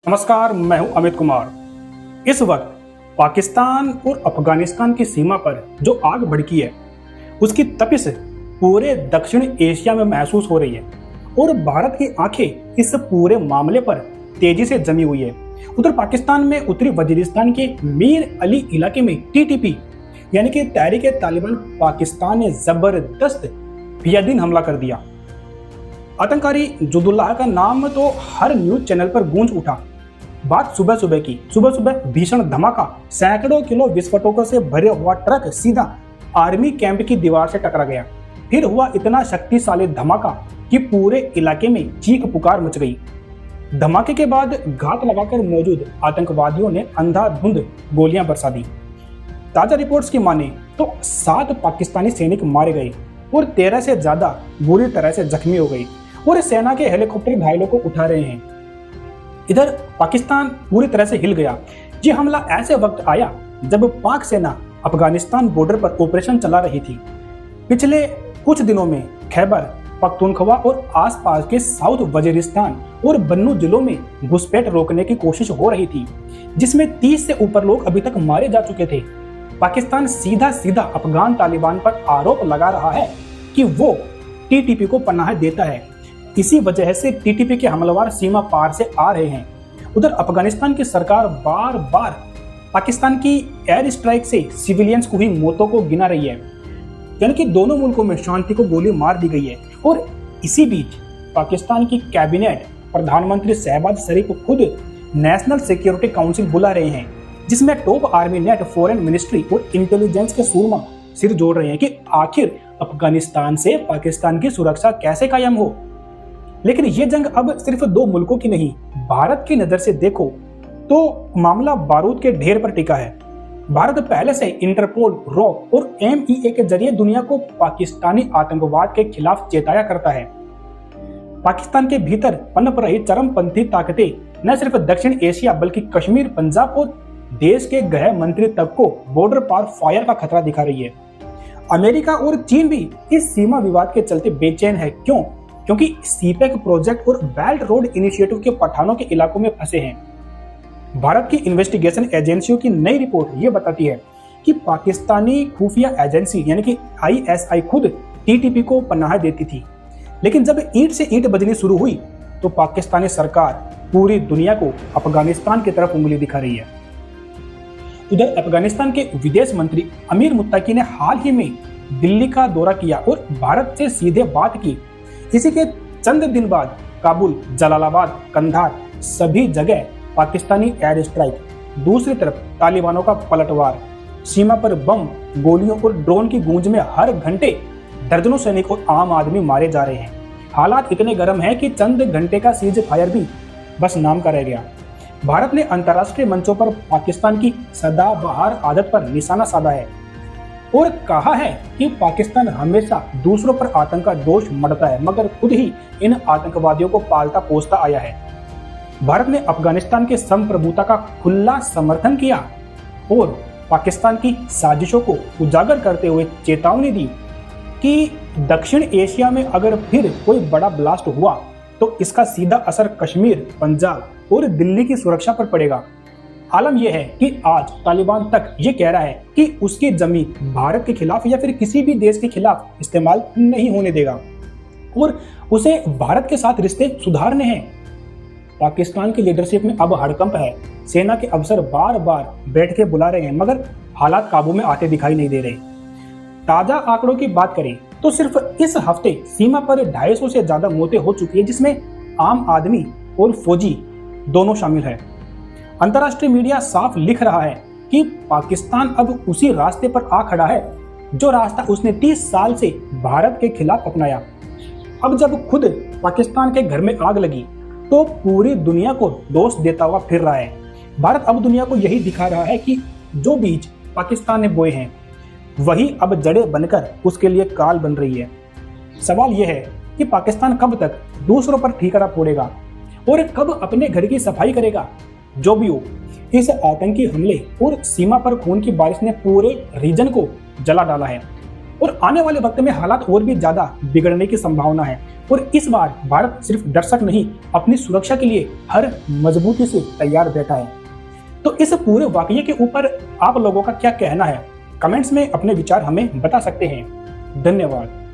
नमस्कार, मैं हूं अमित कुमार। इस वक्त पाकिस्तान और अफगानिस्तान की सीमा पर जो आग भड़की है, उसकी तपिश पूरे दक्षिण एशिया में महसूस हो रही है और भारत की आंखें इस पूरे मामले पर तेजी से जमी हुई है। उधर पाकिस्तान में उत्तरी वजीरिस्तान के मीर अली इलाके में टीटीपी यानी कि तहरीक-ए-तालिबान पाकिस्तान ने जबरदस्त फियादीन हमला कर दिया। आतंककारी जुदुल्लाह का नाम तो हर न्यूज चैनल पर गूंज उठा। बात सुबह सुबह भीषण धमाका, सैकड़ों किलो विस्फोटकों से भरे हुआ ट्रक सीधा आर्मी कैंप की दीवार से टकरा गया। फिर हुआ इतना शक्तिशाली धमाका कि पूरे इलाके में चीख पुकार मच गई। धमाके के बाद घात लगाकर मौजूद आतंकवादियों ने अंधाधुंध गोलियां बरसा दी। ताजा रिपोर्ट्स की माने तो 7 पाकिस्तानी सैनिक मारे गए और 13 से ज्यादा बुरी तरह से जख्मी हो गए और सेना के हेलीकॉप्टर घायलों को उठा रहे हैं। इधर पाकिस्तान पूरी तरह से हिल गया। ये हमला ऐसे वक्त आया जब पाक सेना अफगानिस्तान बॉर्डर पर ऑपरेशन चला रही थी। पिछले कुछ दिनों में खैबर पख्तूनख्वा और आसपास के साउथ वजीरिस्तान और बन्नू जिलों में घुसपैठ रोकने की कोशिश हो रही थी, जिसमें 30 से ऊपर लोग अभी तक मारे जा चुके थे। पाकिस्तान सीधा अफगान तालिबान पर आरोप लगा रहा है कि वो टीटीपी को पनाह देता है। इसी वजह से टीटीपी के हमलावर सीमा पार से आ रहे हैं। उधर अफगानिस्तान की सरकार बार बार पाकिस्तान की एयर स्ट्राइक से सिविलियंस को हुई मौतों को गिना रही है, यानी कि दोनों मुल्कों में शांति को गोली मार दी गई है। और इसी बीच पाकिस्तान की कैबिनेट प्रधानमंत्री शहबाज शरीफ खुद नेशनल सिक्योरिटी काउंसिल बुला रहे हैं, जिसमें top army net, foreign ministry और इंटेलिजेंस के सूरमा सिर जोड़ रहे हैं कि आखिर अफगानिस्तान से पाकिस्तान की सुरक्षा कैसे कायम हो। लेकिन ये जंग अब सिर्फ 2 मुल्कों की नहीं, भारत की नजर से देखो तो मामला बारूद के ढेर पर टिका है। भारत पहले से इंटरपोल, रॉक और MEA के जरिए दुनिया को पाकिस्तानी आतंकवाद के खिलाफ चेताया करता है। पाकिस्तान के भीतर पनप रही चरमपंथी ताकतें न सिर्फ दक्षिण एशिया बल्कि कश्मीर, पंजाब और देश के गृह मंत्री तक को बॉर्डर पार फायर का खतरा दिखा रही है। अमेरिका और चीन भी इस सीमा विवाद के चलते बेचैन है। क्योंकि सीपेक प्रोजेक्ट और बेल्ट रोड इनिशिएटिव के पठानों के इलाकों में फंसे हैं। भारत की इन्वेस्टिगेशन एजेंसियों की नई रिपोर्ट ये बताती है कि पाकिस्तानी खुफिया एजेंसी यानी कि ISI खुद टीटीपी को पनाह देती थी, लेकिन जब ईंट से ईंट बजनी शुरू हुई तो पाकिस्तानी सरकार पूरी दुनिया को अफगानिस्तान की तरफ उंगली दिखा रही है। उधर अफगानिस्तान के विदेश मंत्री अमीर मुत्ताकी ने हाल ही में दिल्ली का दौरा किया और भारत से सीधे बात की। इसी के चंद दिन बाद काबुल, जलालाबाद, कंधार सभी जगह पाकिस्तानी एयर स्ट्राइक, दूसरी तरफ तालिबानों का पलटवार, सीमा पर बम, गोलियों और ड्रोन की गूंज में हर घंटे दर्जनों सैनिक और आम आदमी मारे जा रहे हैं। हालात इतने गर्म हैं कि चंद घंटे का सीज फायर भी बस नाम का रह गया। भारत ने अंतर्राष्ट्रीय मंचों पर पाकिस्तान की सदाबहार आदत पर निशाना साधा है और कहा है कि पाकिस्तान हमेशा दूसरों पर आतंक का दोष मढ़ता है, मगर खुद ही इन आतंकवादियों को पालता पोसता आया है। भारत ने अफगानिस्तान के संप्रभुता का खुला समर्थन किया और पाकिस्तान की साजिशों को उजागर करते हुए चेतावनी दी कि दक्षिण एशिया में अगर फिर कोई बड़ा ब्लास्ट हुआ तो इसका सीधा असर कश्मीर, पंजाब और दिल्ली की सुरक्षा पर पड़ेगा। आलम यह है कि आज तालिबान तक ये कह रहा है कि उसकी जमीन भारत के खिलाफ या फिर किसी भी देश के खिलाफ इस्तेमाल नहीं होने देगा और उसे भारत के साथ रिश्ते सुधारने हैं। पाकिस्तान की लीडरशिप में अब हड़कंप है। सेना के अफसर बार बार बैठ के बुला रहे हैं, मगर हालात काबू में आते दिखाई नहीं दे रहे। ताजा आंकड़ों की बात करें तो सिर्फ इस हफ्ते सीमा पर 250 से ज्यादा मौतें हो चुकी है, जिसमें आम आदमी और फौजी दोनों शामिल है। अंतर्राष्ट्रीय मीडिया साफ लिख रहा है कि पाकिस्तान अब उसी रास्ते पर आ खड़ा है जो रास्ता उसने 30 साल से भारत के खिलाफ अपनाया। अब जब खुद पाकिस्तान के घर में आग लगी तो पूरी दुनिया को दोष देता हुआ फिर रहा है। भारत अब दुनिया को यही दिखा रहा है कि जो बीज पाकिस्तान ने बोए हैं वही अब जड़ें बनकर उसके लिए काल बन रही है। सवाल यह है कि पाकिस्तान कब तक दूसरों पर ठीकरा फोड़ेगा और कब अपने घर की सफाई करेगा। जो भी हो, इस आतंकी हमले और सीमा पर खून की बारिश ने पूरे रीजन को जला डाला है। और आने वाले वक्त में हालात और भी ज्यादा बिगड़ने की संभावना है। और इस बार भारत सिर्फ दर्शक नहीं, अपनी सुरक्षा के लिए हर मजबूती से तैयार बैठा है। तो इस पूरे वाकये के ऊपर आप लोगों का क्या कहना है? कमेंट्स में अपने विचार हमें बता सकते हैं। धन्यवाद।